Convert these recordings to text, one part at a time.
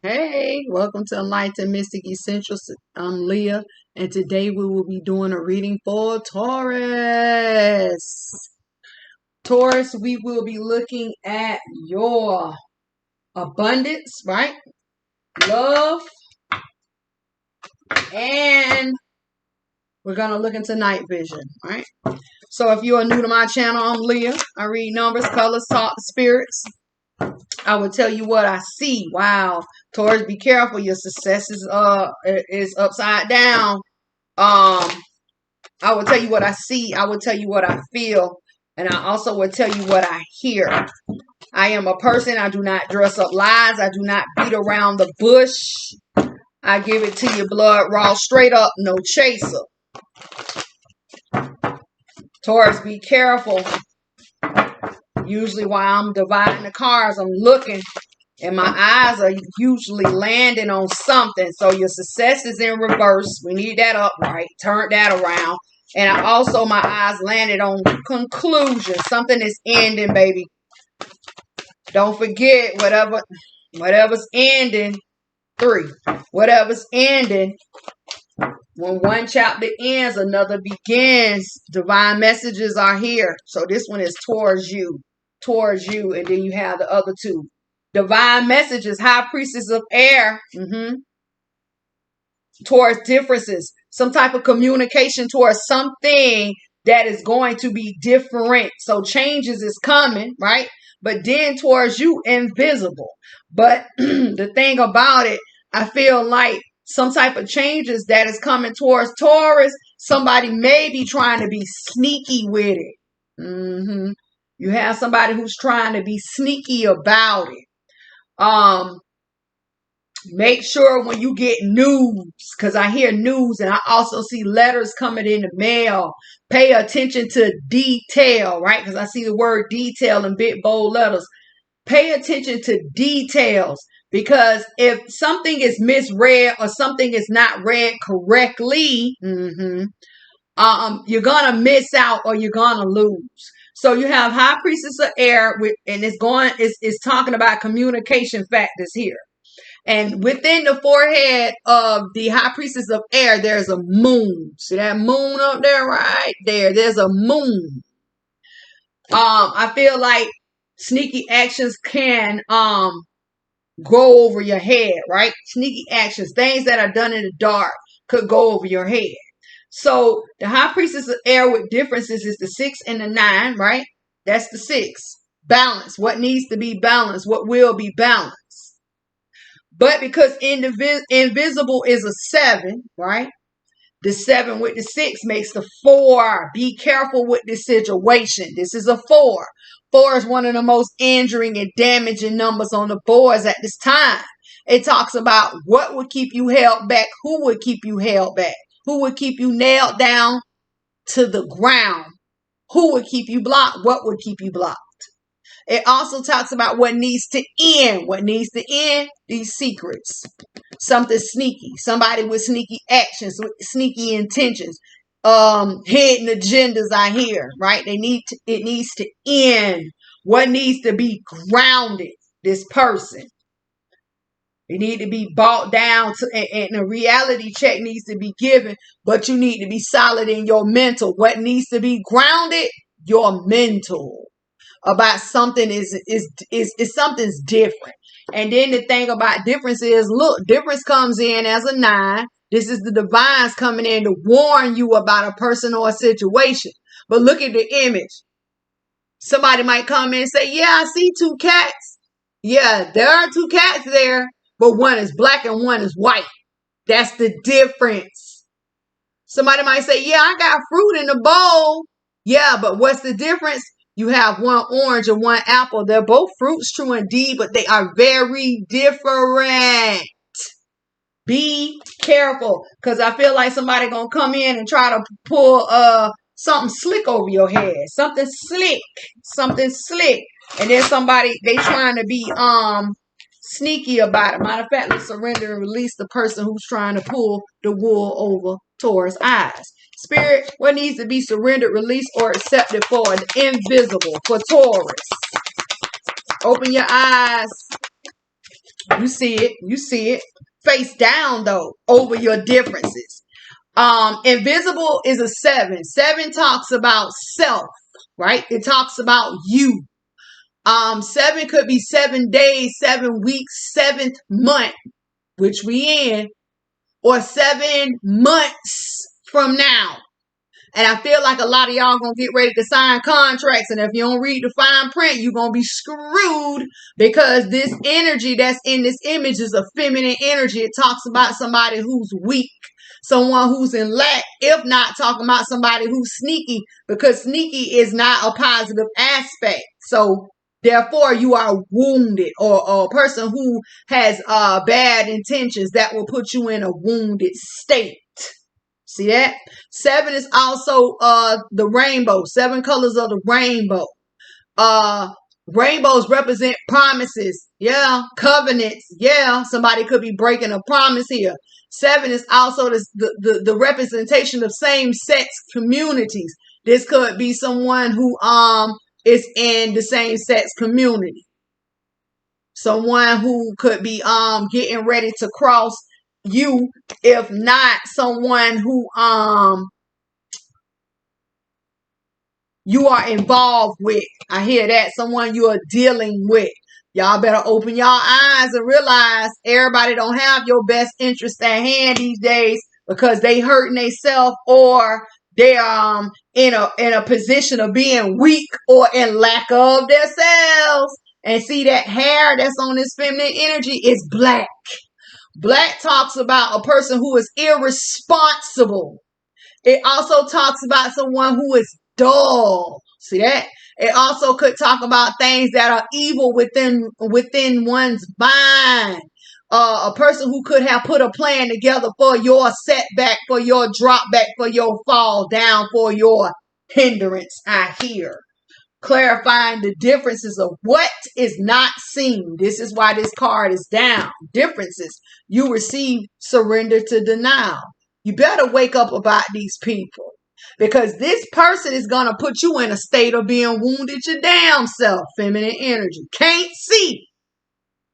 Hey, welcome to Enlightened Mystic Essentials. I'm Leah, and today we will be doing a reading for Taurus. Taurus, we will be looking at your abundance, right? Love, and we're going to look into night vision, right? So if you are new to my channel, I'm Leah. I read numbers, colors, talk to spirits. I will tell you what I see. Wow. Taurus, be careful. Your success is upside down. I will tell you what I see. I will tell you what I feel. And I also will tell you what I hear. I am a person. I do not dress up lies. I do not beat around the bush. I give it to you blood raw, straight up, no chaser. Taurus, be careful. Usually while I'm dividing the cards, I'm looking. And my eyes are usually landing on something. So your success is in reverse. We need that upright. Turn that around. And my eyes landed on conclusion. Something is ending, baby. Don't forget whatever's ending. 3. Whatever's ending. When one chapter ends, another begins. Divine messages are here. So this one is towards you. Towards you. And then you have the other two. Divine messages, high priestess of air, towards differences, some type of communication towards something that is going to be different. So changes is coming, right? But then towards you, invisible. But the thing about it, I feel like some type of changes that is coming towards Taurus, somebody may be trying to be sneaky with it. You have somebody who's trying to be sneaky about it. Make sure when you get news, because I hear news and I also see letters coming in the mail, pay attention to detail, right? Because I see the word detail in big bold letters. Pay attention to details, because if something is misread or something is not read correctly, you're gonna miss out or you're gonna lose. So you have high priestess of air, and it's talking about communication factors here. And within the forehead of the high priestess of air, there's a moon. See that moon up there right there? There's a moon. I feel like sneaky actions can go over your head, right? Sneaky actions, things that are done in the dark could go over your head. So the high priestess of air with differences is the 6 and the 9, right? That's the 6. Balance. What needs to be balanced? What will be balanced? But because invisible is a 7, right? The 7 with the 6 makes the 4. Be careful with this situation. This is a 4. 4 is one of the most injuring and damaging numbers on the boards at this time. It talks about what would keep you held back, who would keep you held back. Who would keep you nailed down to the ground? Who would keep you blocked? What would keep you blocked? It also talks about what needs to end. What needs to end? These secrets. Something sneaky. Somebody with sneaky actions, with sneaky intentions. Hidden agendas I hear, right? It needs to end. What needs to be grounded? This person. You need to be brought down and a reality check needs to be given, but you need to be solid in your mental. What needs to be grounded? Your mental. About something is something's different. And then the thing about difference is, look, difference comes in as a 9. This is the divines coming in to warn you about a person or a situation. But look at the image. Somebody might come in and say, yeah, I see 2 cats. Yeah, there are 2 cats there. But one is black and one is white. That's the difference. Somebody might say, yeah, I got fruit in the bowl. Yeah, but what's the difference? You have one orange and one apple. They're both fruits, true indeed, but they are very different. Be careful, because I feel like somebody going to come in and try to pull something slick over your head. Something slick. Something slick. And then they trying to be sneaky about it. Matter of fact, let's surrender and release the person who's trying to pull the wool over Taurus' eyes. Spirit, what needs to be surrendered, released, or accepted for an invisible for Taurus? Open your eyes. You see it. You see it. Face down, though, over your differences. Invisible is a 7. 7 talks about self, right? It talks about you. 7 could be 7 days, 7 weeks, 7th month, which we in, or 7 months from now. And I feel like a lot of y'all gonna get ready to sign contracts. And if you don't read the fine print, you're gonna be screwed, because this energy that's in this image is a feminine energy. It talks about somebody who's weak, someone who's in lack, if not talking about somebody who's sneaky, because sneaky is not a positive aspect. So therefore, you are wounded, or a person who has bad intentions that will put you in a wounded state. See that? 7 is also the rainbow. 7 colors of the rainbow. Rainbows represent promises. Yeah. Covenants. Yeah. Somebody could be breaking a promise here. 7 is also the representation of same-sex communities. This could be someone who is in the same-sex community. Someone who could be getting ready to cross you, if not someone who you are involved with. I hear that. Someone you are dealing with. Y'all better open y'all eyes and realize everybody don't have your best interest at hand these days, because they hurting themselves, or they are in a position of being weak or in lack of themselves. And see, that hair that's on this feminine energy is black. Black talks about a person who is irresponsible. It also talks about someone who is dull. See that? It also could talk about things that are evil within one's mind. A person who could have put a plan together for your setback, for your drop back, for your fall down, for your hindrance. I hear. Clarifying the differences of what is not seen. This is why this card is down. Differences. You receive surrender to denial. You better wake up about these people, because this person is going to put you in a state of being wounded your damn self. Feminine energy. Can't see.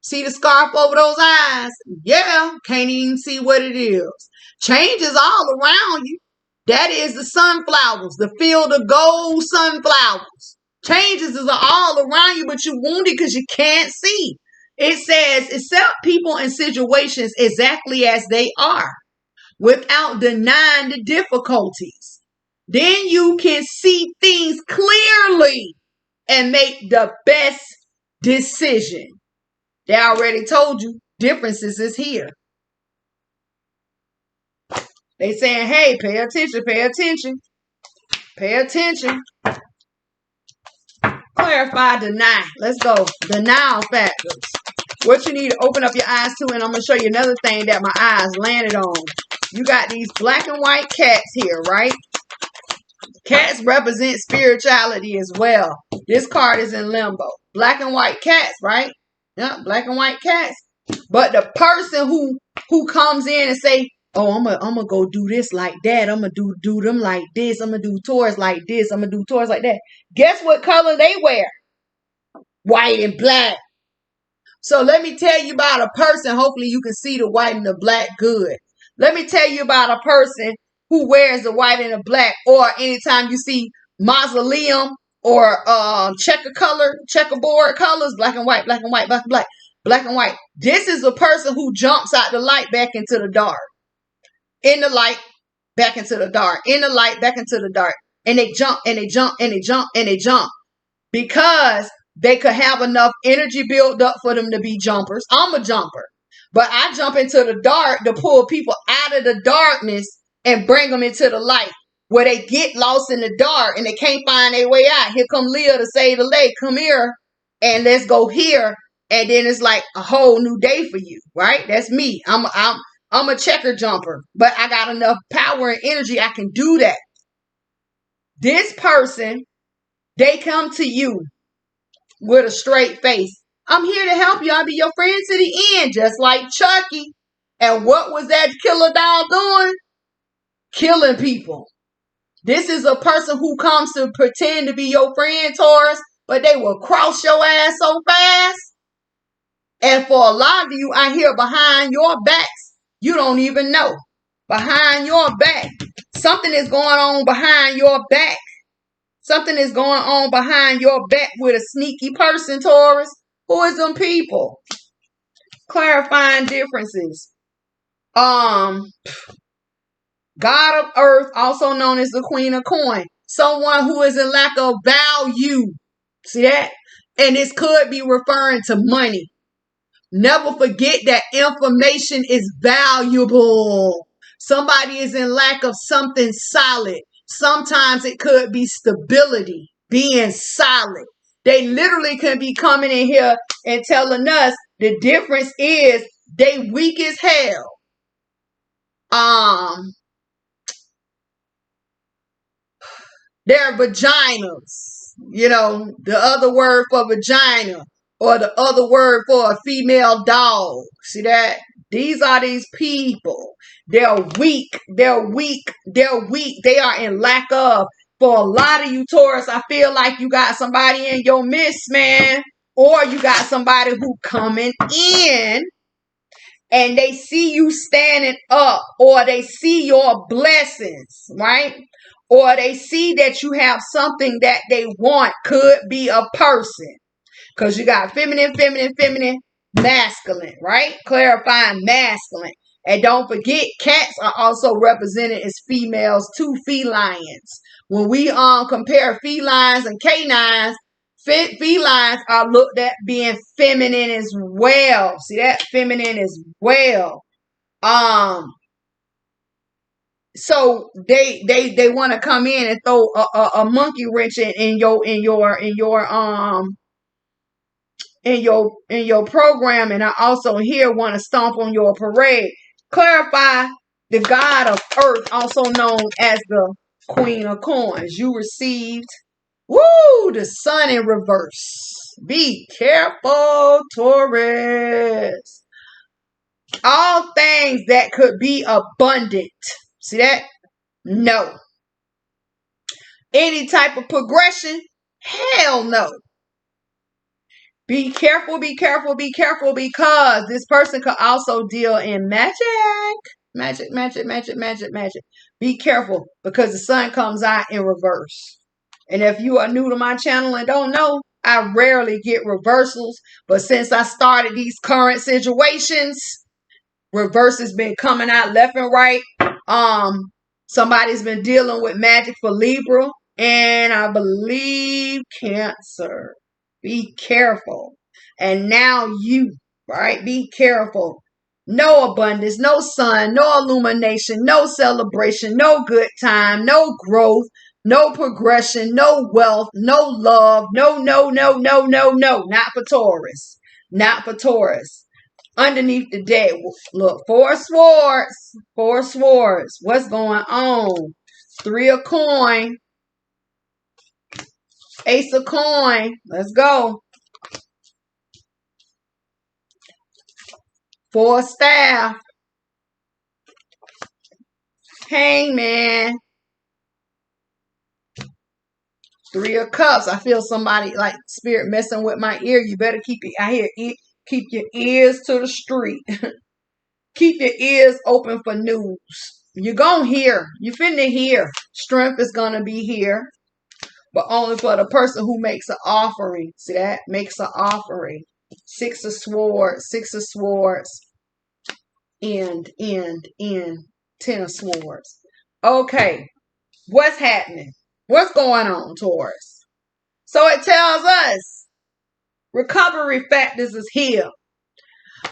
See the scarf over those eyes? Yeah. Can't even see what it is. Change is all around you. That is the sunflowers. The field of gold sunflowers. Changes is all around you, but you're wounded because you can't see. It says, accept people and situations exactly as they are, without denying the difficulties. Then you can see things clearly and make the best decision. They already told you differences is here. They saying, hey, pay attention, pay attention, pay attention. Clarify, deny. Let's go. Denial factors. What you need to open up your eyes to, and I'm going to show you another thing that my eyes landed on. You got these black and white cats here, right? Cats represent spirituality as well. This card is in limbo. Black and white cats, right? Yeah, black and white cats. But the person who comes in and say, oh, I'm gonna go do this like that. I'm gonna do them like this. I'm gonna do Taurus like this. I'm gonna do Taurus like that. Guess what color they wear? White and black. So let me tell you about a person. Hopefully you can see the white and the black good. Let me tell you about a person who wears the white and the black, or anytime you see mausoleum or checkerboard colors, black and white, black and white, black and black, black and white. This is a person who jumps out the light back into the dark. In the light, back into the dark. In the light, back into the dark. And they jump and they jump and they jump and they jump. Because they could have enough energy built up for them to be jumpers. I'm a jumper. But I jump into the dark to pull people out of the darkness and bring them into the light, where they get lost in the dark and they can't find their way out. Here come Leah to save the day. Come here and let's go here. And then it's like a whole new day for you, right? That's me. I'm a checker jumper, but I got enough power and energy. I can do that. This person, they come to you with a straight face. I'm here to help you. I'll be your friend to the end, just like Chucky. And what was that killer doll doing? Killing people. This is a person who comes to pretend to be your friend, Taurus, but they will cross your ass so fast. And for a lot of you, I hear behind your backs, you don't even know. Behind your back. Something is going on behind your back. Something is going on behind your back with a sneaky person, Taurus. Who is them people? Clarifying differences. God of Earth, also known as the Queen of Coin. Someone who is in lack of value. See that? And this could be referring to money. Never forget that information is valuable. Somebody is in lack of something solid. Sometimes it could be stability, being solid. They literally can be coming in here and telling us the difference is they weak as hell. Their vaginas. You know, the other word for vagina or the other word for a female dog. See that? These are these people. They're weak. They're weak. They're weak. They are in lack of. For a lot of you Taurus, I feel like you got somebody in your midst, man. Or you got somebody who coming in and they see you standing up, or they see your blessings, right? Or they see that you have something that they want. Could be a person. Because you got feminine, feminine, feminine, masculine, right? Clarifying masculine. And don't forget, cats are also represented as females too, felines. When we compare felines and canines, felines are looked at being feminine as well. See that? Feminine as well. So they want to come in and throw a monkey wrench in your program, and I also here want to stomp on your parade. Clarify the God of Earth, also known as the Queen of Coins. You received, the Sun in reverse. Be careful, Taurus. All things that could be abundant. See that? No. Any type of progression? Hell no. Be careful, be careful, be careful, because this person could also deal in magic. Magic, magic, magic, magic, magic. Be careful, because the sun comes out in reverse. And if you are new to my channel and don't know, I rarely get reversals. But since I started these current situations, reverse has been coming out left and right. Somebody's been dealing with magic for Libra and I believe Cancer. Be careful. And now you, right? Be careful. No abundance, no sun, no illumination, no celebration, no good time, no growth, no progression, no wealth, no love, no. Not for Taurus. Not for Taurus. Underneath the deck, look, four swords. What's going on? 3 of coin. Ace of coin. Let's go. 4 staff. Hangman. 3 of cups. I feel somebody like spirit messing with my ear. You better keep it. Keep your ears to the street. Keep your ears open for news. You're gonna hear. You finna hear. Strength is gonna be here. But only for the person who makes an offering. See that? Makes an offering. 6 of swords. 6 of swords. End. 10 of swords. Okay. What's happening? What's going on, Taurus? So it tells us recovery factors is here.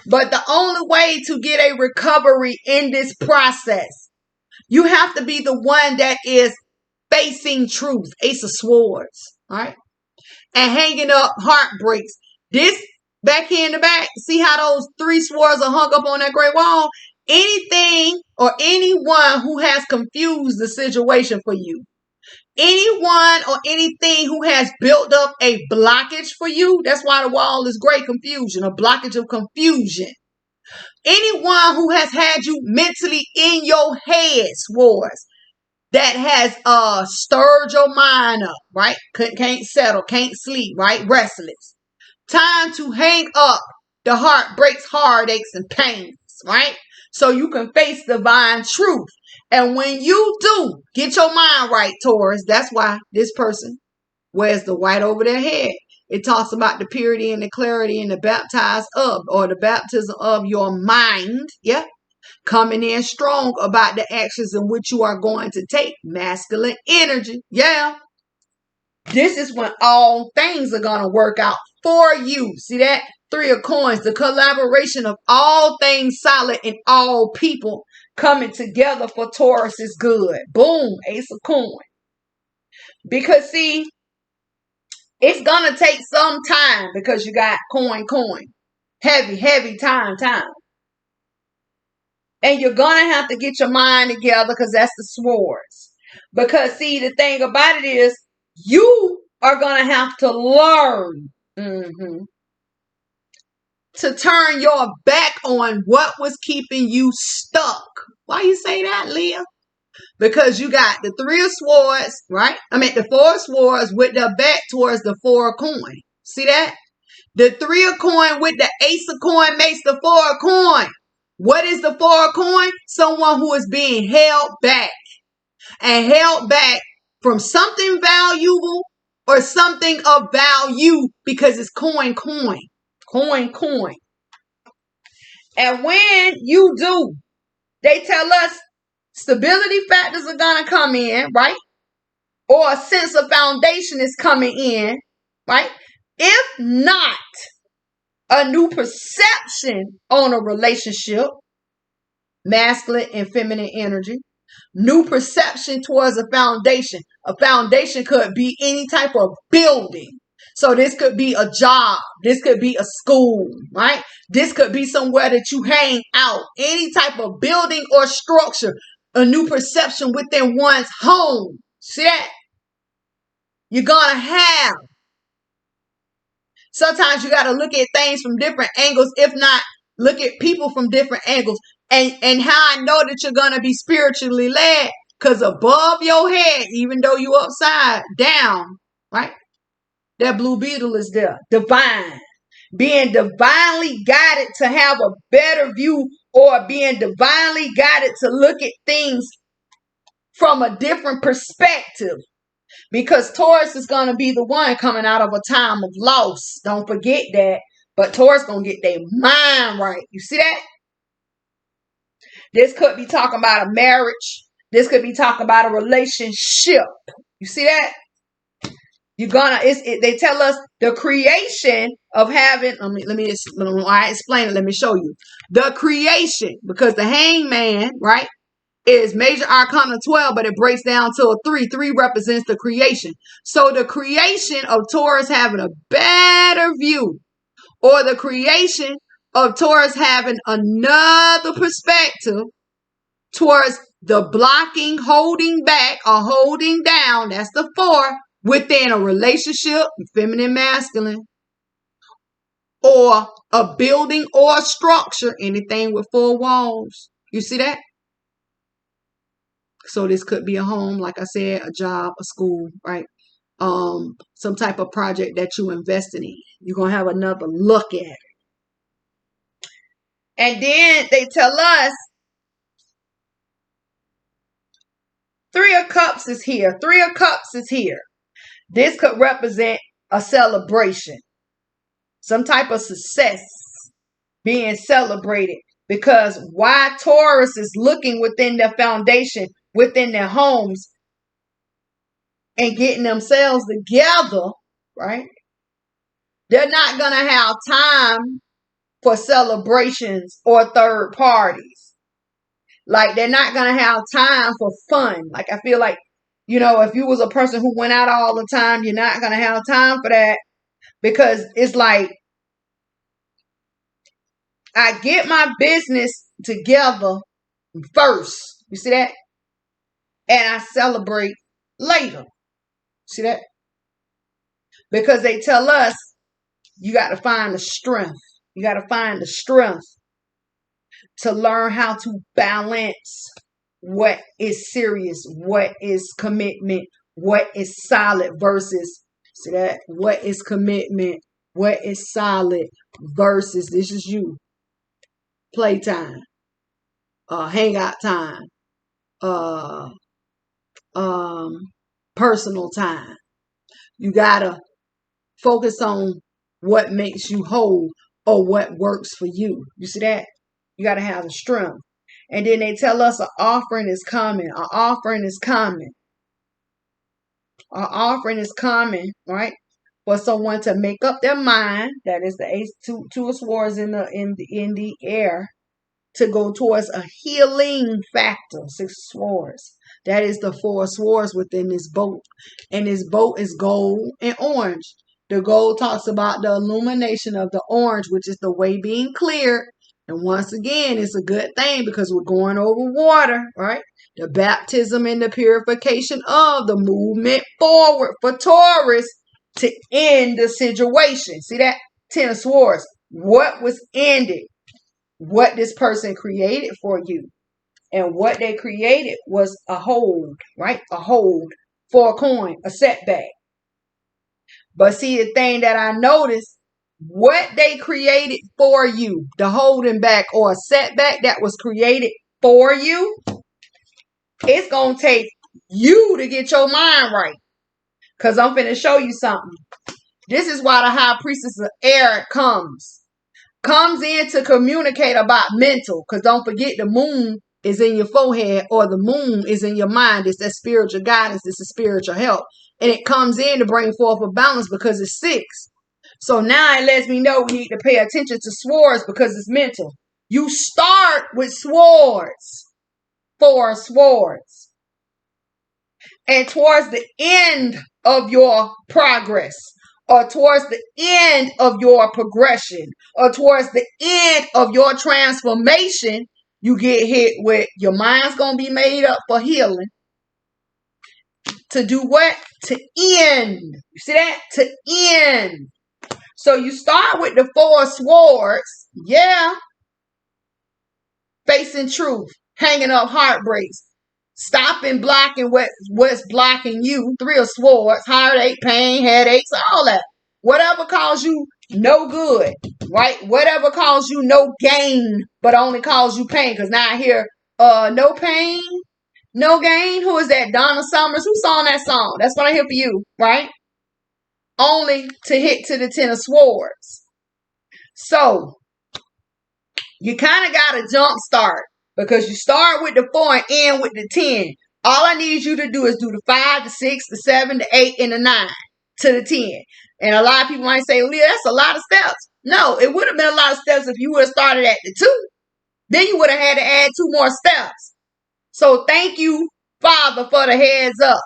But the only way to get a recovery in this process, you have to be the one that is facing truth. Ace of swords. All right. And hanging up heartbreaks. This back here in the back, see how those 3 swords are hung up on that great wall? Anything or anyone who has confused the situation for you, anyone or anything who has built up a blockage for you, that's why the wall is great confusion, a blockage of confusion. Anyone who has had you mentally in your head, swords, that has stirred your mind up, right? Can't settle, can't sleep, right? Restless. Time to hang up The heart breaks heartaches and pains, right? So you can face divine truth. And when you do, get your mind right, Taurus. That's why this person wears the white over their head. It talks about the purity and the clarity and the baptized of, or the baptism of your mind. Yeah. Coming in strong about the actions in which you are going to take. Masculine energy. Yeah. This is when all things are going to work out for you. See that? Three of coins. The collaboration of all things solid and all people coming together for Taurus is good. Boom. Ace of coin. Because see, it's going to take some time because you got coin. Heavy time. And you're going to have to get your mind together because that's the swords. Because see, the thing about it is you are going to have to learn to turn your back on what was keeping you stuck. Why you say that, Leah? Because you got the three of swords, right? I mean, the four of swords with their back towards the four of coin. See that? The three of coin with the ace of coin makes the four of coin. What is the four of coin? Someone who is being held back. And held back from something valuable or something of value because it's coin. And when you do, they tell us stability factors are going to come in, right? Or a sense of foundation is coming in, right? If not, a new perception on a relationship, masculine and feminine energy, new perception towards a foundation. A foundation could be any type of building. So this could be a job. This could be a school, right? This could be somewhere that you hang out. Any type of building or structure. A new perception within one's home. See that? You're going to have. Sometimes you got to look at things from different angles. If not, look at people from different angles. And how I know that you're going to be spiritually led. Because above your head, even though you upside down, right? That blue beetle is there. Divine. Being divinely guided to have a better view, or being divinely guided to look at things from a different perspective. Because Taurus is going to be the one coming out of a time of loss. Don't forget that. But Taurus going to get their mind right. You see that? This could be talking about a marriage. This could be talking about a relationship. You see that? They tell us the creation of having, let me explain it. Let me show you. The creation, because the hangman, right, is major arcana 12, but it breaks down to a 3. 3 represents the creation. So the creation of Taurus having a better view, or the creation of Taurus having another perspective towards the blocking, holding back, or holding down, that's the 4, within a relationship, feminine, masculine, or a building or a structure, anything with 4 walls. You see that? So this could be a home, like I said, a job, a school, right? Some type of project that you invested in. You're going to have another look at it. And then they tell us 3 of Cups is here. 3 of Cups is here. This could represent a celebration. Some type of success being celebrated. Because why Taurus is looking within their foundation, within their homes, and getting themselves together, right? They're not going to have time for celebrations or third parties. Like, they're not going to have time for fun. Like, I feel like, if you was a person who went out all the time, you're not going to have time for that. Because it's like, I get my business together first. You see that? And I celebrate later. See that? Because they tell us you got to find the strength. You got to find the strength to learn how to balance what is serious, what is commitment, what is solid versus, see that? What is commitment What is solid versus this is you. Playtime. Hangout time. Personal time. You gotta focus on what makes you whole or what works for you. You see that? You gotta have the strength. And then they tell us an offering is coming. An offering is coming. An offering is coming, right? For someone to make up their mind. That is the ace, two of swords in the air, to go towards a healing factor. Six of swords. That is the four swords within this boat. And this boat is gold and orange. The gold talks about the illumination of the orange, which is the way being cleared. And once again, it's a good thing because we're going over water, right? The baptism and the purification of the movement forward for Taurus to end the situation. See that? Ten of swords. What was ended? What this person created for you. And what they created was a hold, right? A hold for a coin, a setback. But see, the thing that I noticed, what they created for you, the holding back or a setback that was created for you, it's going to take you to get your mind right. Because I'm finna show you something. This is why the high priestess of air comes in to communicate about mental. Because don't forget, the moon is in your forehead, or the moon is in your mind. It's that spiritual guidance. It's a spiritual help. And it comes in to bring forth a balance because it's 6. So now it lets me know we need to pay attention to swords because it's mental. You start with swords. 4 swords. And towards the end of your progress, or towards the end of your progression, or towards the end of your transformation, you get hit with your mind's going to be made up for healing. To do what? To end. You see that? To end. So you start with the 4 swords. Yeah. Facing truth. Hanging up heartbreaks. Stopping blocking what's blocking you. 3 of swords. Heartache, pain, headaches, all that. Whatever caused you no good, right? Whatever caused you no gain, but only caused you pain. Because now I hear, no pain, no gain. Who is that? Donna Summers. Who sang that song? That's what I hear for you, right? Only to hit to the 10 of swords. So, you kind of got to jump start. Because you start with the 4 and end with the 10. All I need you to do is do the 5, the 6, the 7, the 8, and the 9 to the 10. And a lot of people might say, Leah, that's a lot of steps. No, it would have been a lot of steps if you would have started at the 2. Then you would have had to add 2 more steps. So thank you, Father, for the heads up.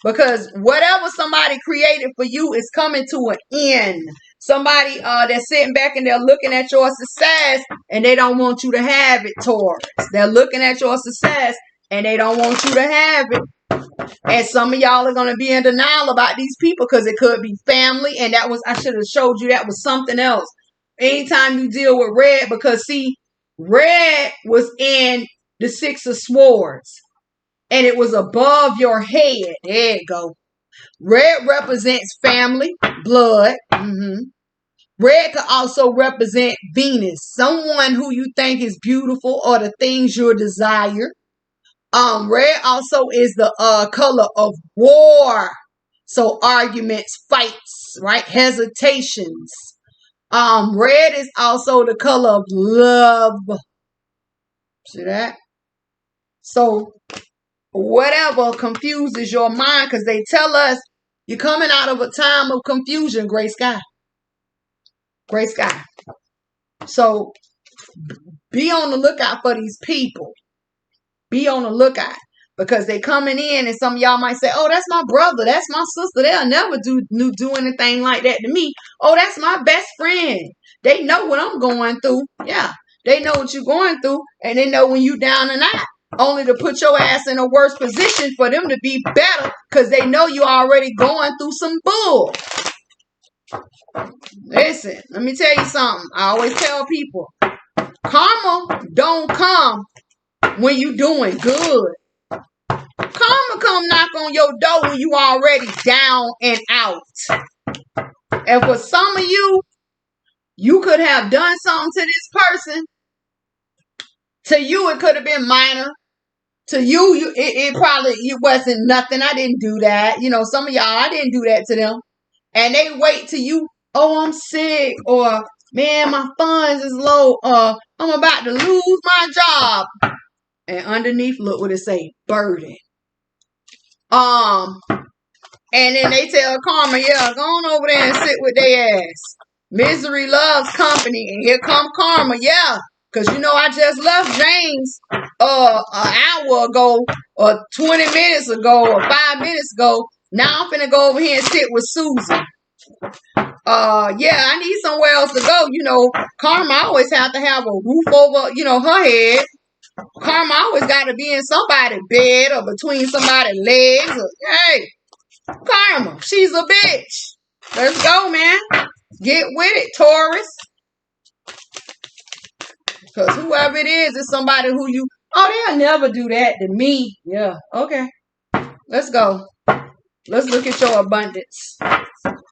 Because whatever somebody created for you is coming to an end. Somebody that's sitting back and they're looking at your success and they don't want you to have it, Taurus. They're looking at your success and they don't want you to have it. And some of y'all are going to be in denial about these people because it could be family. And that was, I should have showed you that was something else. Anytime you deal with red, because see, red was in the 6 of swords. And it was above your head. There you go. Red represents family, blood. Red could also represent Venus. Someone who you think is beautiful or the things you desire. Red also is the color of war. So arguments, fights, right? Hesitations. Red is also the color of love. See that? So whatever confuses your mind, because they tell us you're coming out of a time of confusion, gray sky. Gray sky. So be on the lookout for these people. Be on the lookout. Because they coming in and some of y'all might say, oh, that's my brother. That's my sister. They'll never do anything like that to me. Oh, that's my best friend. They know what I'm going through. Yeah. They know what you're going through. And they know when you down and out. Only to put your ass in a worse position for them to be better. Because they know you're already going through some bull. Listen, let me tell you something. I always tell people. Karma don't come when you doing good. Karma come knock on your door when you already down and out. And for some of you, you could have done something to this person. To you, it could have been minor. To you, it probably wasn't nothing. I didn't do that. You know, some of y'all, I didn't do that to them. And they wait till you, oh, I'm sick, or man, my funds is low, or I'm about to lose my job. And underneath, look what it say, burden. And then they tell karma, yeah, go on over there and sit with their ass. Misery loves company, and here come karma, yeah. Because you know I just left James an hour ago, or 20 minutes ago, or 5 minutes ago. Now I'm finna go over here and sit with Susan. Yeah, I need somewhere else to go. You know, karma always have to have a roof over, you know, her head. Karma always got to be in somebody's bed or between somebody's legs. Hey, karma, she's a bitch. Let's go, man. Get with it, Taurus. Because whoever it is somebody who you, oh, they'll never do that to me. Yeah, okay. Let's go. Let's look at your abundance.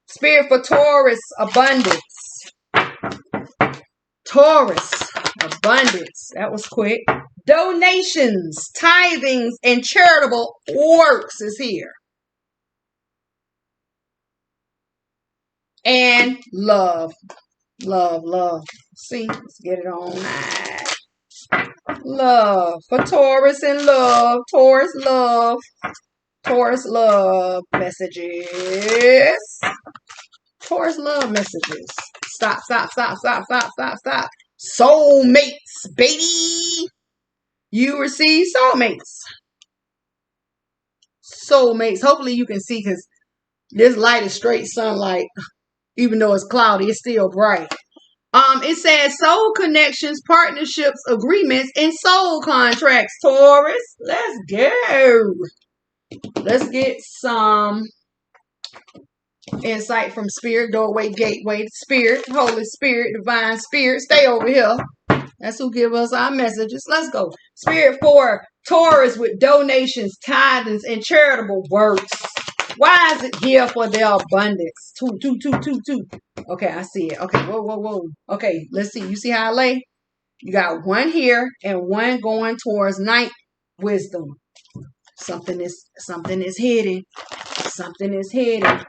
Spirit for Taurus, abundance. Taurus, abundance. That was quick. Donations, tithings, and charitable works is here. And love. Love, love. See, let's get it on. Love. For Taurus and love. Taurus, love. Taurus, love messages. Taurus, love messages. Stop, stop, stop, stop, stop, stop, stop. Soulmates, baby. You receive soulmates. Soulmates. Hopefully you can see, because this light is straight sunlight. Even though it's cloudy, it's still bright. It says soul connections, partnerships, agreements, and soul contracts. Taurus, let's go. Let's get some insight from Spirit, doorway, gateway, Spirit, Holy Spirit, Divine Spirit. Stay over here. That's who give us our messages. Let's go. Spirit for Taurus with donations, tithings, and charitable works. Why is it here for their abundance? Two. Okay, I see it. Okay, whoa. Okay, let's see. You see how I lay? You got one here and one going towards night wisdom. Something is hidden. Something is hidden.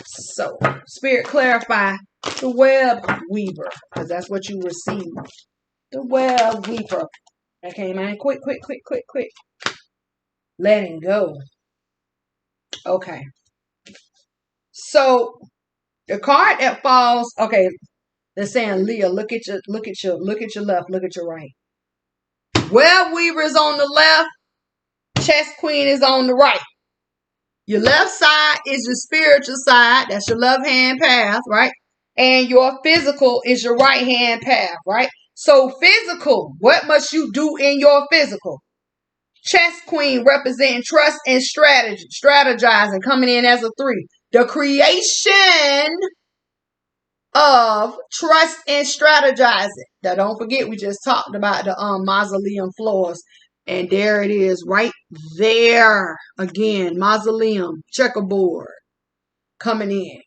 So, Spirit, clarify the web weaver, because that's what you receive. The web weaver. That came in quick. Letting go. Okay. So the card that falls, okay, they're saying, Leah, look at your left, look at your right. Web weaver is on the left, chess queen is on the right. Your left side is your spiritual side, that's your left hand path, right? And your physical is your right hand path, right? So physical, what must you do in your physical? Chess queen representing trust and strategizing, coming in as a 3. The creation of trust and strategizing. Now, don't forget, we just talked about the mausoleum floors. And there it is, right there. Again, mausoleum, checkerboard, coming in.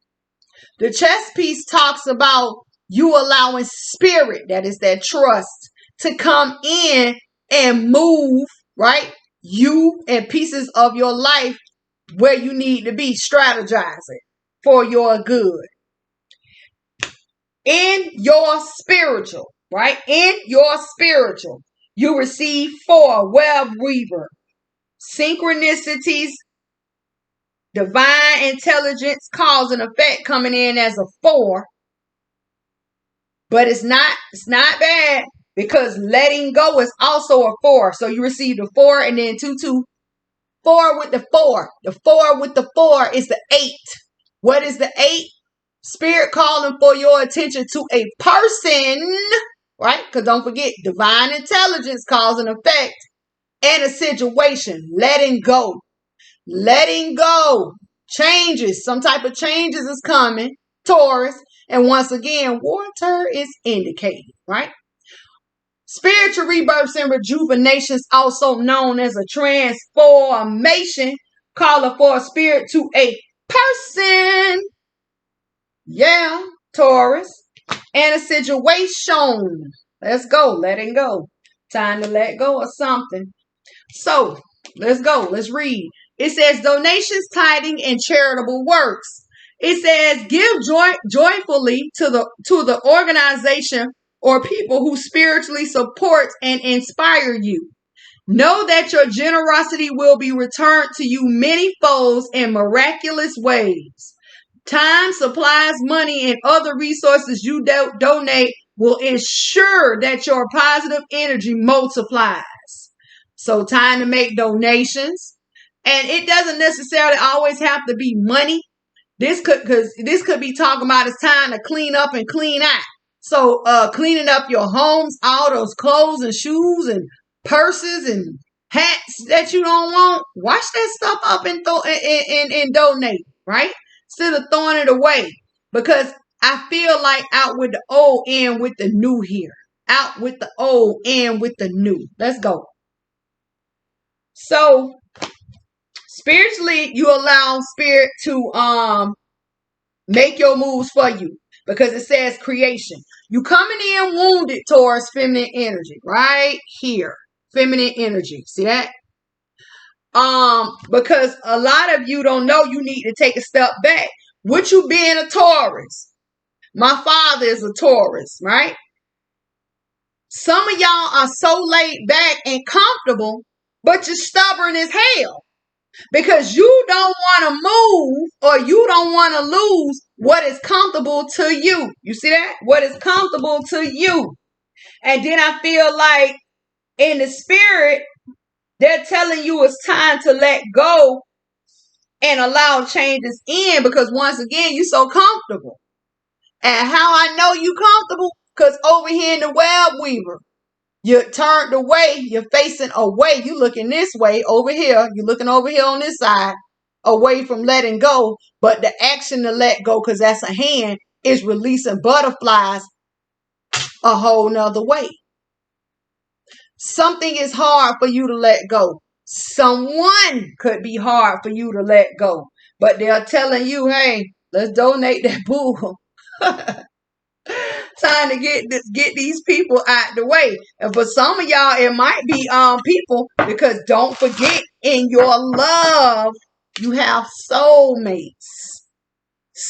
The chess piece talks about you allowing spirit, that is that trust, to come in and move, right? You and pieces of your life where you need to be, strategizing for your good. In your spiritual, right? In your spiritual, you receive 4, web weaver. Synchronicities, divine intelligence, cause and effect, coming in as a 4. But it's not bad, because letting go is also a 4. So you receive the 4 and then 2. 4 with the 4. The 4 with the 4 is the 8. What is the 8? Spirit calling for your attention to a person, right? Because don't forget, divine intelligence, cause and effect, and a situation. Letting go. Letting go. Changes. Some type of changes is coming. Taurus. And once again, water is indicated, right? Spiritual rebirths and rejuvenations, also known as a transformation, calling for a spirit to a person. Yeah, Taurus. And a situation. Let's go. Letting go. Time to let go of something. So let's go. Let's read. It says donations, tithing, and charitable works. It says give joyfully to the organization or people who spiritually support and inspire you. Know that your generosity will be returned to you many folds in miraculous ways. Time, supplies, money, and other resources you donate will ensure that your positive energy multiplies. So time to make donations. And it doesn't necessarily always have to be money. This could be talking about it's time to clean up and clean out. So cleaning up your homes, all those clothes and shoes and purses and hats that you don't want, wash that stuff up and donate, right? Instead of throwing it away. Because I feel like out with the old, in with the new here. Out with the old, in with the new. Let's go. So spiritually, you allow spirit to make your moves for you, because it says creation. You coming in wounded towards feminine energy right here. Feminine energy. See that? Because a lot of you don't know you need to take a step back. With you being a Taurus, my father is a Taurus, right? Some of y'all are so laid back and comfortable, but you're stubborn as hell. Because you don't want to move, or you don't want to lose what is comfortable to you. You see that? What is comfortable to you. And then I feel like in the spirit, they're telling you it's time to let go and allow changes in, because once again, you're so comfortable. And how I know you comfortable? Because over here in the web weaver, you're turned away, you're facing away, you looking this way over here, you're looking over here on this side, away from letting go. But the action to let go, because that's a hand, is releasing butterflies a whole nother way. Something is hard for you to let go. Someone could be hard for you to let go. But they're telling you, hey, let's donate that bull. Time to get these people out the way. And for some of y'all, it might be people, because don't forget, in your love, you have soulmates.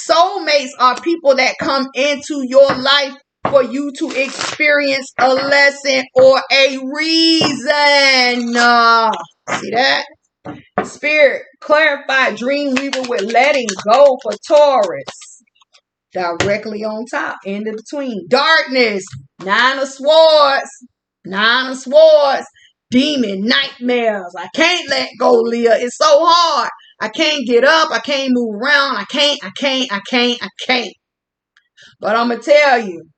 Soulmates are people that come into your life for you to experience a lesson or a reason. See that? Spirit, clarify dream weaver with letting go for Taurus. Directly on top, in between. Darkness, 9 of swords. 9 of swords. Demon, nightmares. I can't let go, Leah. It's so hard. I can't get up. I can't move around. I can't. But I'm going to tell you,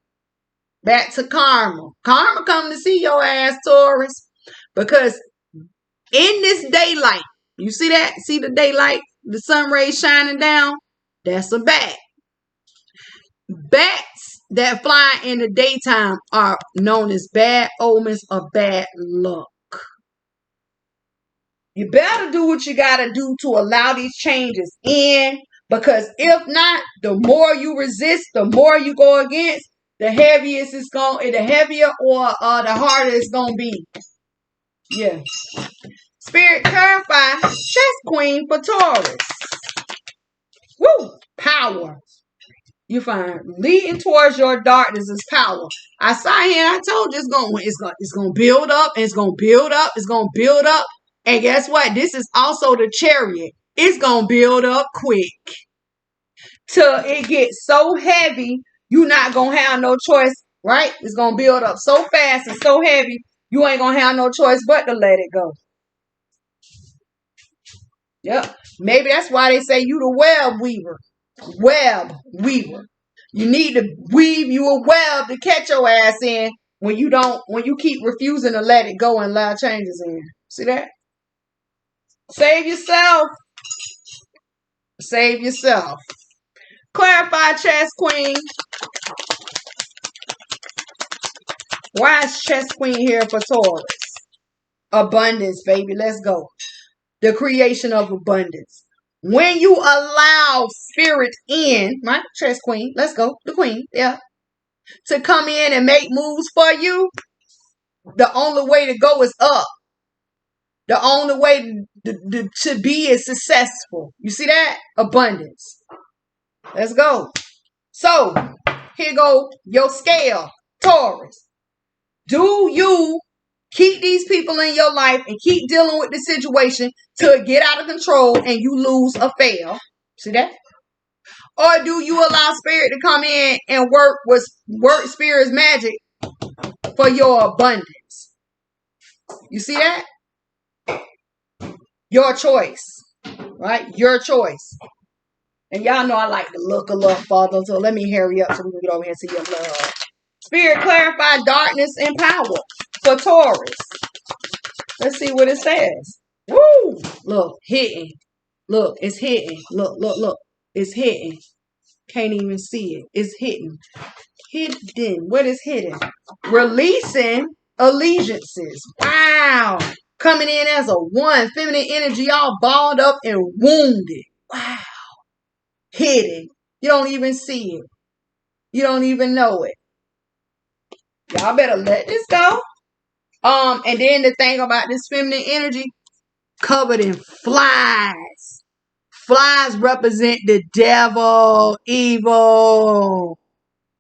back to karma. Karma come to see your ass, Taurus. Because in this daylight, you see that? See the daylight? The sun rays shining down? That's a bat. Bats that fly in the daytime are known as bad omens or bad luck. You better do what you got to do to allow these changes in, because if not, the more you resist, the more you go against, the heavier or the harder it's going to be. Yeah. Spirit, clarify chess queen for Taurus. Woo! Power. You find leading towards your darkness is power. I saw here, I told you it's gonna build up, and it's gonna build up, it's gonna build up. And guess what? This is also the chariot. It's gonna build up quick. Till it gets so heavy, you're not gonna have no choice, right? It's gonna build up so fast and so heavy, you ain't gonna have no choice but to let it go. Yep. Maybe that's why they say you the web weaver. Web weaver. You need to weave you a web to catch your ass in when you keep refusing to let it go and allow changes in. See that? Save yourself. Save yourself. Clarify, chess queen. Why is chess queen here for Taurus? Abundance, baby. Let's go. The creation of abundance. When you allow spirit in, right? Chess queen. Let's go. The queen. Yeah. To come in and make moves for you, the only way to go is up. The only way to be is successful. You see that? Abundance. Let's go. So, here go your scale, Taurus. Do you keep these people in your life and keep dealing with the situation till it get out of control and you lose or fail? See that? Or do you allow spirit to come in and work spirit's magic for your abundance? You see that? Your choice, right? Your choice. And y'all know I like to look a little farther, so let me hurry up so we can get over here to your love. Spirit clarify darkness and power for Taurus. Let's see what it says. Woo! Look, hitting. Look, it's hitting. Look. It's hitting. Can't even see it. It's hitting. Hidden. What is hidden? Releasing allegiances. Wow. Coming in as a one. Feminine energy all balled up and wounded. Wow. Hidden. You don't even see it. You don't even know it. Y'all better let this go. And then the thing about this feminine energy, covered in flies. Flies represent the devil, evil,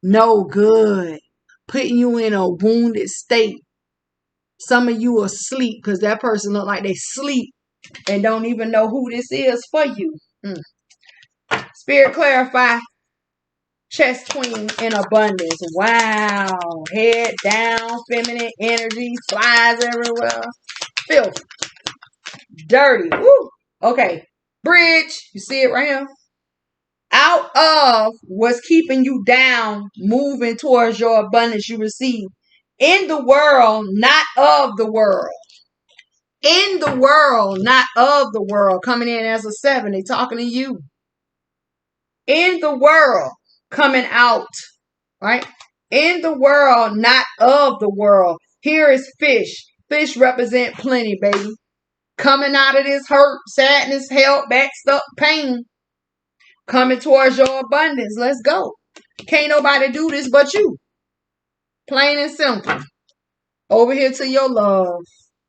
no good, putting you in a wounded state. Some of you are asleep because that person look like they sleep and don't even know who this is for you. Spirit clarify. Chest queen in abundance. Wow. Head down, feminine energy, flies everywhere. Filth. Dirty. Woo. Okay. Bridge. You see it right here? Out of what's keeping you down, moving towards your abundance you receive. In the world, not of the world. In the world, not of the world. Coming in as a 7. They talking to you. In the world. Coming out, right? In the world, not of the world. Here is fish. Fish represent plenty, baby. Coming out of this hurt, sadness, hell, backed up pain. Coming towards your abundance. Let's go. Can't nobody do this but you. Plain and simple. Over here to your love.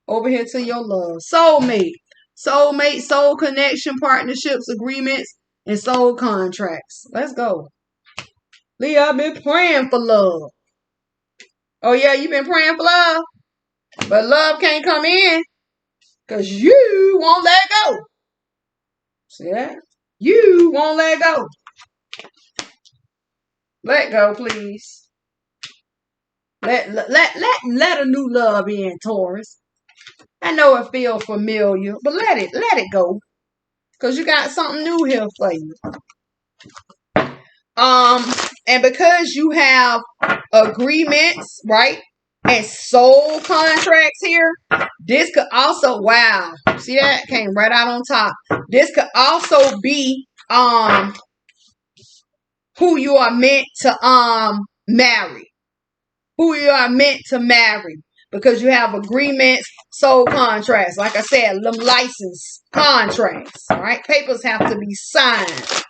Over here to your love. Soulmate. Soulmate, soul connection, partnerships, agreements, and soul contracts. Let's go. Leah, I've been praying for love. Oh, yeah, you've been praying for love? But love can't come in because you won't let go. See that? You won't let go. Let go, please. Let a new love in, Taurus. I know it feels familiar, but let it go. Because you got something new here for you. And because you have agreements, right? And soul contracts here, this could also, wow, see that? Came right out on top. This could also be who you are meant to marry. Who you are meant to marry. Because you have agreements, soul contracts. Like I said, them license contracts. All right? Papers have to be signed.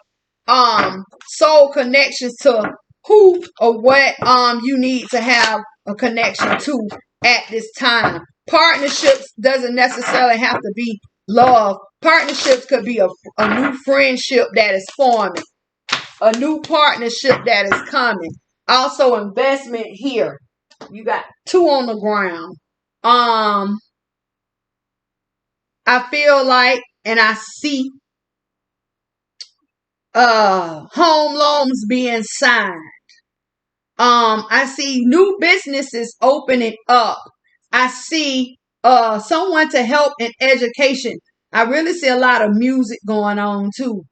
Soul connections to who or what you need to have a connection to at this time. Partnerships doesn't necessarily have to be love. Partnerships could be a new friendship that is forming, a new partnership that is coming. Also investment here. You got 2 on the ground. I feel like, and I see home loans being signed. I see new businesses opening up. I see someone to help in education. I really see a lot of music going on too.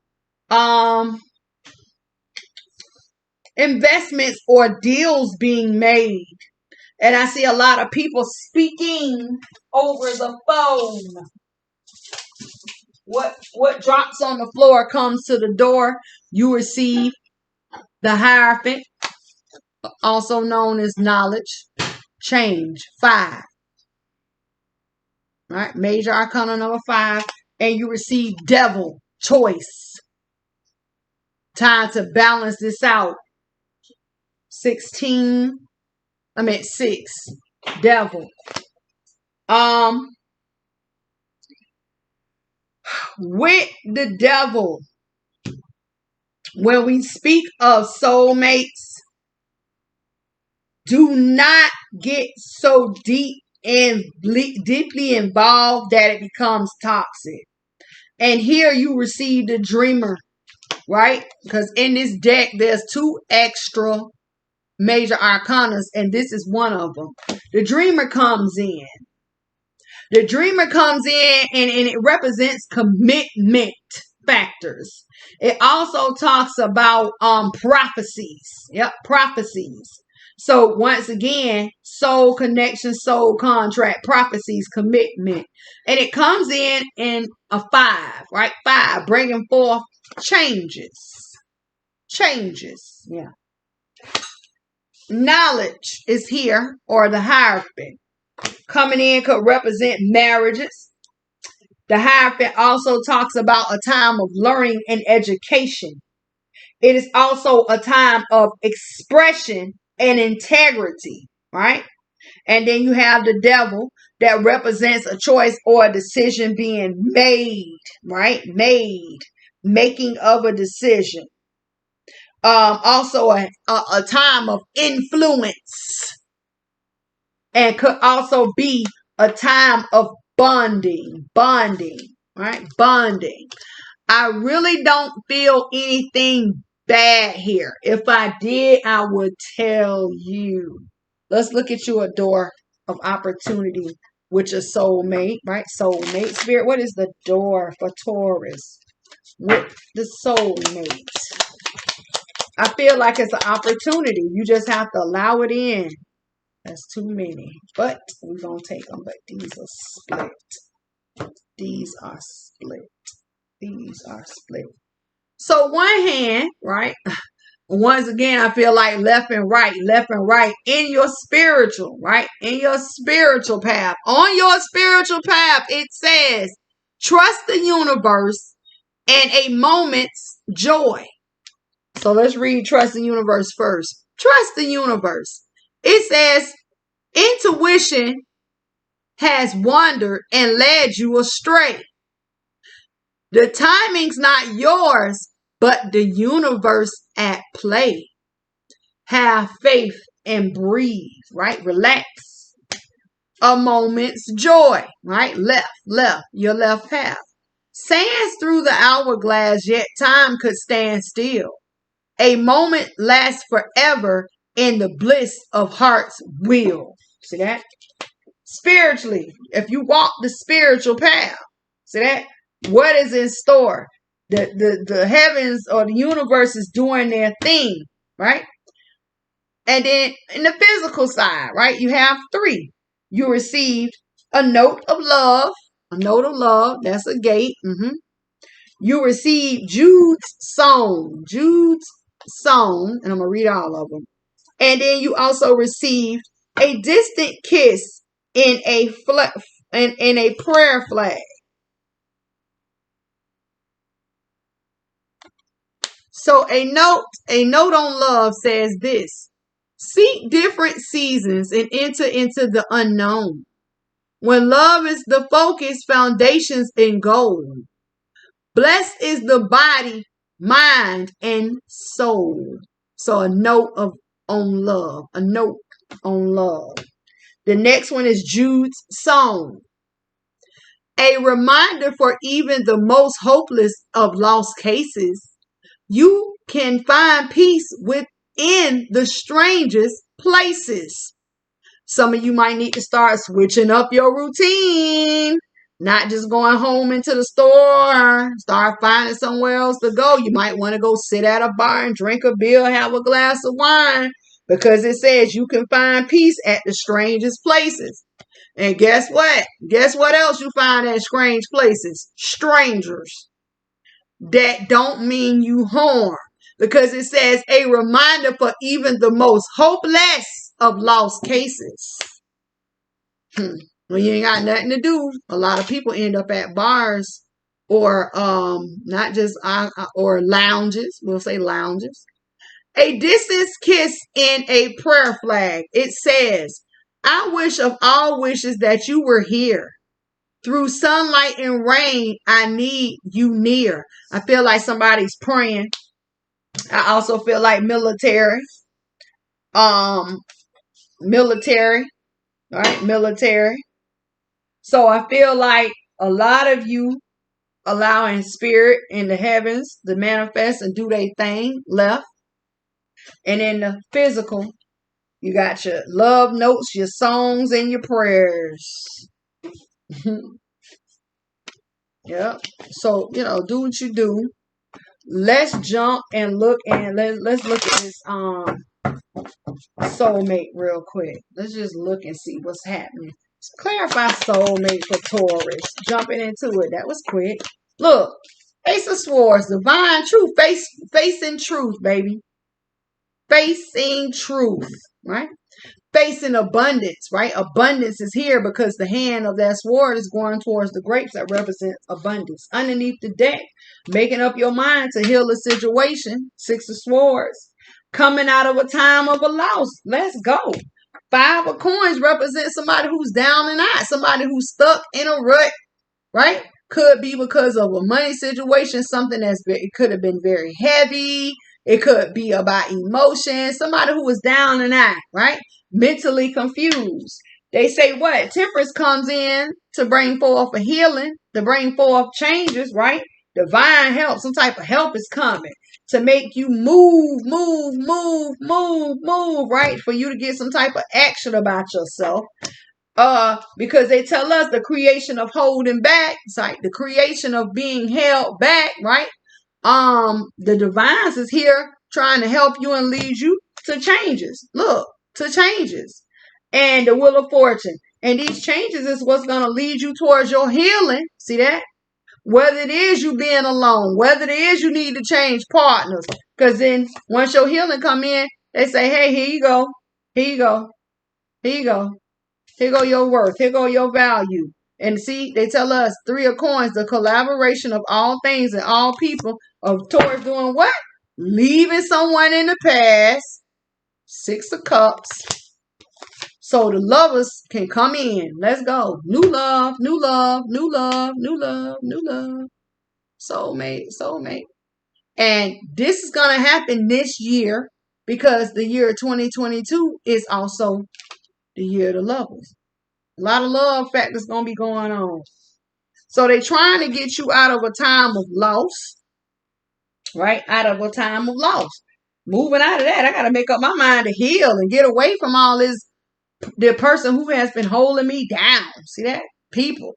Investments or deals being made. And I see a lot of people speaking over the phone. What drops on the floor comes to the door. You receive the Hierophant, also known as knowledge, change, 5. All right, major arcana number 5, and you receive devil, choice. Time to balance this out. 16. I'm at 6. Devil. With the devil, when we speak of soulmates, do not get so deeply involved that it becomes toxic. And here you receive the dreamer, right? Because in this deck, there's 2 extra major arcanas, and this is one of them. The dreamer comes in. The dreamer comes in and it represents commitment factors. It also talks about prophecies. Yep, prophecies. So once again, soul connection, soul contract, prophecies, commitment. And it comes in a 5, right? 5, bringing forth changes. Changes. Yeah. Knowledge is here, or the Hierophant. Coming in could represent marriages. The Hierophant also talks about a time of learning and education. It is also a time of expression and integrity, right? And then you have the Devil that represents a choice or a decision being made, right? Making of a decision. Also a time of influence. And could also be a time of bonding, right? Bonding. I really don't feel anything bad here. If I did, I would tell you. Let's look at you, a door of opportunity with your soulmate, right? Soulmate. Spirit, what is the door for Taurus with the soulmate? I feel like it's an opportunity. You just have to allow it in. That's too many, but we're going to take them. But these are split. These are split. These are split. So one hand, right? Once again, I feel like left and right in your spiritual, right? In your spiritual path. On your spiritual path, it says, trust the universe and a moment's joy. So let's read Trust the Universe first. Trust the universe. It says, intuition has wandered and led you astray. The timing's not yours, but the universe at play. Have faith and breathe, right? Relax. A moment's joy, right? Left, your left path. Sands through the hourglass, yet time could stand still. A moment lasts forever in the bliss of heart's will. See that? Spiritually, if you walk the spiritual path, see that? What is in store? The heavens or the universe is doing their thing, right? And then in the physical side, right, you have 3. You received a note of love. A note of love. That's a gate. You received Jude's song. And I'm going to read all of them. And then you also received a distant kiss in a prayer flag. So a note on love says this: seek different seasons and enter into the unknown. When love is the focus, foundations and goal. Blessed is the body, mind, and soul. So a note on love. A note on love. The next one is Jude's song. A reminder for even the most hopeless of lost cases. You can find peace within the strangest places. Some of you might need to start switching up your routine. Not just going home into the store. Start finding somewhere else to go. You might want to go sit at a bar and drink a beer, have a glass of wine. Because it says you can find peace at the strangest places. And guess what? Guess what else you find at strange places? Strangers. That don't mean you harm. Because it says a reminder for even the most hopeless of lost cases. When you ain't got nothing to do, a lot of people end up at bars or not just or lounges. We'll say lounges. A distance kiss in a prayer flag. It says, I wish of all wishes that you were here. Through sunlight and rain, I need you near. I feel like somebody's praying. I also feel like military. Military, right? Military. So I feel like a lot of you allowing spirit in the heavens to manifest and do their thing left. And in the physical, you got your love notes, your songs, and your prayers. Yep. So, do what you do. Let's jump and look and let's look at this soulmate real quick. Let's just look and see what's happening. Let's clarify soulmate for Taurus. Jumping into it. That was quick. Look. Ace of Swords. Divine truth. Facing truth, baby. Facing truth. Right? Facing abundance, right? Abundance is here because the hand of that sword is going towards the grapes that represent abundance. Underneath the deck, making up your mind to heal a situation. Six of Swords. Coming out of a time of a loss. Let's go. Five of Coins represents somebody who's down and out. Somebody who's stuck in a rut, right? Could be because of a money situation. Something it could have been very heavy. It could be about emotions. Somebody who was down and out, right? Mentally confused. They say what? Temperance comes in to bring forth a healing, to bring forth changes, right? Divine help. Some type of help is coming to make you move, right? For you to get some type of action about yourself. Because they tell us the creation of holding back, it's like the creation of being held back, right? The divines is here trying to help you and lead you to changes. Look, to changes. And the wheel of fortune. And these changes is what's going to lead you towards your healing. See that? Whether it is you being alone, whether it is you need to change partners. Because then once your healing come in, they say, hey, here you go. Here you go. Here you go. Here go your worth. Here go your value. And see, they tell us 3 of Coins, the collaboration of all things and all people of Taurus doing what? Leaving someone in the past. 6 of Cups. So the lovers can come in. Let's go. New love, new love, new love, new love, new love. Soulmate, soulmate. And this is going to happen this year because the year 2022 is also the year of the lovers. A lot of love factors going to be going on. So they're trying to get you out of a time of loss. Right? Out of a time of loss. Moving out of that, I got to make up my mind to heal and get away from all this. The person who has been holding me down. See that? People.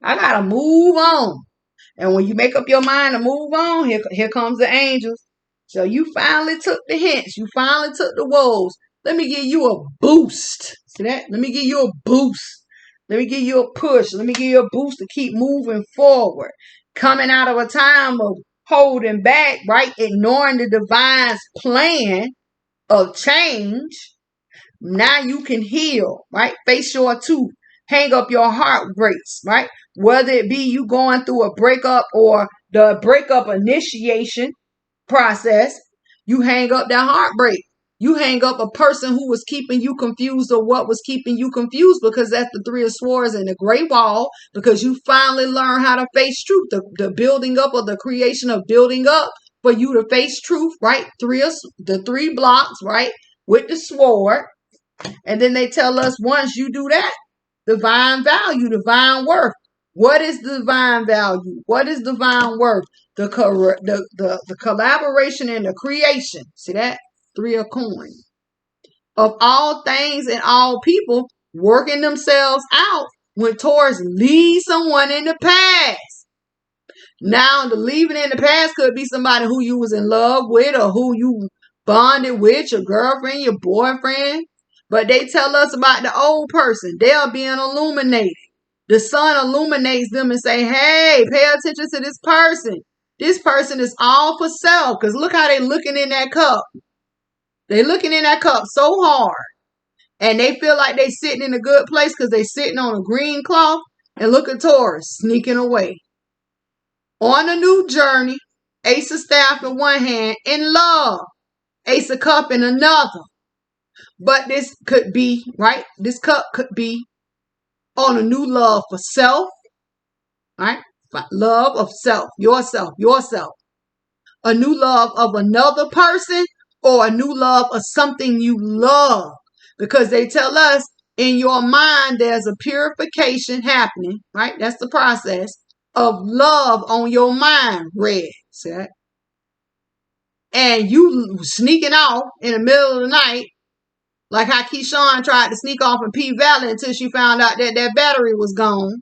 I got to move on. And when you make up your mind to move on, here comes the angels. So you finally took the hints. You finally took the woes. Let me give you a boost. See that? Let me give you a boost. Let me give you a push. Let me give you a boost to keep moving forward. Coming out of a time of holding back, right? Ignoring the divine's plan of change. Now you can heal, right? Face your tooth. Hang up your heartbreaks, right? Whether it be you going through a breakup or the breakup initiation process, you hang up that heartbreak. You hang up a person who was keeping you confused or what was keeping you confused, because that's the 3 of Swords and the Great Wall, because you finally learn how to face truth, the building up or the creation of building up for you to face truth, right? The 3 blocks, right? With the sword. And then they tell us once you do that, divine value, divine worth. What is divine value? What is divine worth? The collaboration and the creation. See that? 3 of Coins. Of all things and all people working themselves out when Taurus leaves someone in the past. Now, the leaving in the past could be somebody who you was in love with or who you bonded with, your girlfriend, your boyfriend. But they tell us about the old person. They are being illuminated. The sun illuminates them and say, hey, pay attention to this person. This person is all for self. Because look how they looking in that cup. They looking in that cup so hard. And they feel like they sitting in a good place because they sitting on a green cloth. And look at Taurus sneaking away. on a new journey. Ace of Staff in one hand, in love. Ace of Cup in another. But this could be, right? This cup could be on a new love for self, right? Love of self, yourself. A new love of another person, or a new love of something you love. Because they tell us in your mind there's a purification happening, right? That's the process of love on your mind, red. See that? And you sneaking off in the middle of the night, like how Keyshawn tried to sneak off in P Valley until she found out that that battery was gone.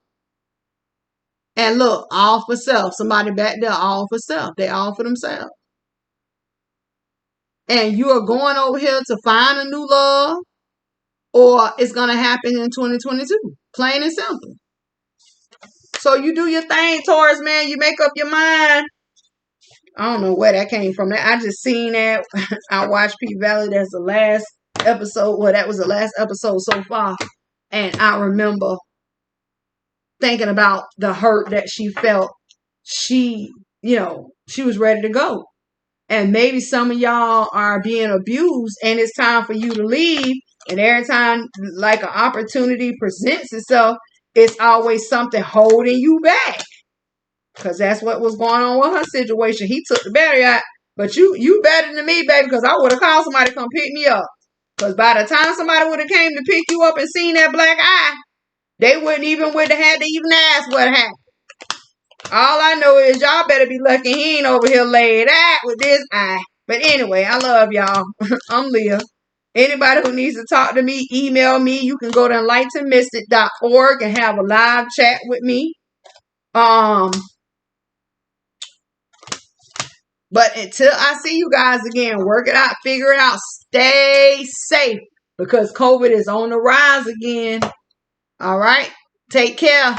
And look, all for self. Somebody back there, all for self. They all for themselves. And you are going over here to find a new love, or it's going to happen in 2022. Plain and simple. So you do your thing, Taurus, man. You make up your mind. I don't know where that came from. I just seen that. I watched P Valley. That's the last episode. Well, that was the last episode so far. And I remember thinking about the hurt that she felt. She was ready to go. And maybe some of y'all are being abused and it's time for you to leave. And every time like an opportunity presents itself, it's always something holding you back. Because that's what was going on with her situation. He took the battery out. But you better than me, baby, because I would have called somebody to come pick me up. Because by the time somebody would have came to pick you up and seen that black eye, they wouldn't even would have had to even ask what happened. All I know is y'all better be lucky he ain't over here laid out with this eye. But anyway, I love y'all. I'm Leah. Anybody who needs to talk to me, email me. You can go to enlightenedmystic.org and have a live chat with me. But until I see you guys again, work it out, figure it out, stay safe because COVID is on the rise again. All right. Take care.